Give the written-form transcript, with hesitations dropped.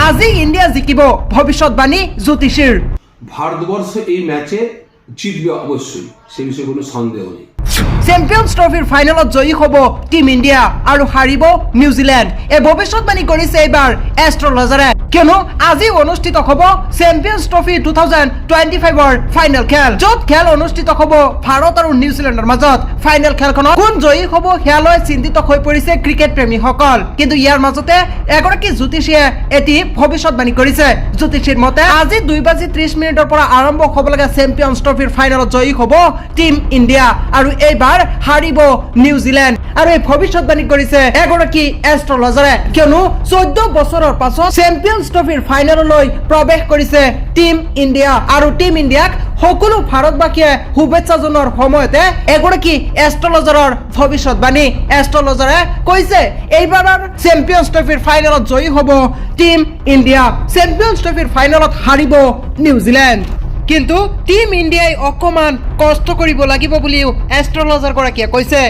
আজি ইন্ডিয়া জিকিব ভবিষ্যৎবাণী জ্যোতিষীর। ভারতবর্ষ এই ম্যাচে জিতবে অবশ্যই, সে বিষয়ে কোনো সন্দেহ নেই। চ্যাম্পিয়ন্স ট্রফির ফাইনালত জয়ী হব টিম ইন্ডিয়া আর হারিব নিউজিল্যান্ড। এই ভবিষ্যৎবাণী করেছে এবার অ্যাস্ট্রোলজারে, কিয়নো আজি অনুষ্ঠিত হব চ্যাম্পিয়ন্স ট্রফি 2025 ফাইনাল খেল, যত খেল অনুষ্ঠিত হব ভারত আর নিউজিল্যান্ডের মাজত। ফাইনাল খেলখন কোন জয়ী হব সেয়ালৈ চিন্তিত হৈ পৰিছে ক্ৰিকেট প্ৰেমীসকল। কিন্তু ইয়াৰ মাজতে এগৰাকী জ্যোতিষীয়ে এটি ভবিষ্যৎবাণী কৰিছে। জ্যোতিষীৰ মতে আজি 2:30 পৰা আৰম্ভ হ'ব লগা চ্যাম্পিয়ন্স ট্ৰফিৰ ফাইনালত জয়ী হব টিম ইন্ডিয়া আৰু এইবাৰ হাৰিব নিউজিল্যান্ড। আৰু এই ভবিষ্যৎবাণী কৰিছে এগৰাকী এষ্ট্ৰলজাৰে, কিয়নো 14 বছৰৰ পাছত চ্যাম্পিয়ন্স ট্ৰফিৰ ফাইনাললৈ প্ৰৱেশ কৰিছে টিম ইন্ডিয়া। আৰু টিম ইন্ডিয়াক সকলো ভাৰতবাসীয়ে শুভেচ্ছা জনোৱাৰ সময়তে এগৰাকী এষ্ট্ৰলজাৰৰ ভবিষ্যৎবাণী। এষ্ট্ৰলজাৰে কৈছে এইবাৰৰ চ্যাম্পিয়ন্স ট্ৰফিৰ ফাইনালত জয়ী হব টিম ইন্ডিয়া, চ্যাম্পিয়ন্স ট্ৰফিৰ ফাইনালত হাৰিব নিউজিল্যান্ড। কিন্তু টিম ইন্ডিয়াই অকমান কষ্ট কৰিব লাগিব বুলিও এষ্ট্ৰলজাৰ গৰাকীয়ে কৈছে।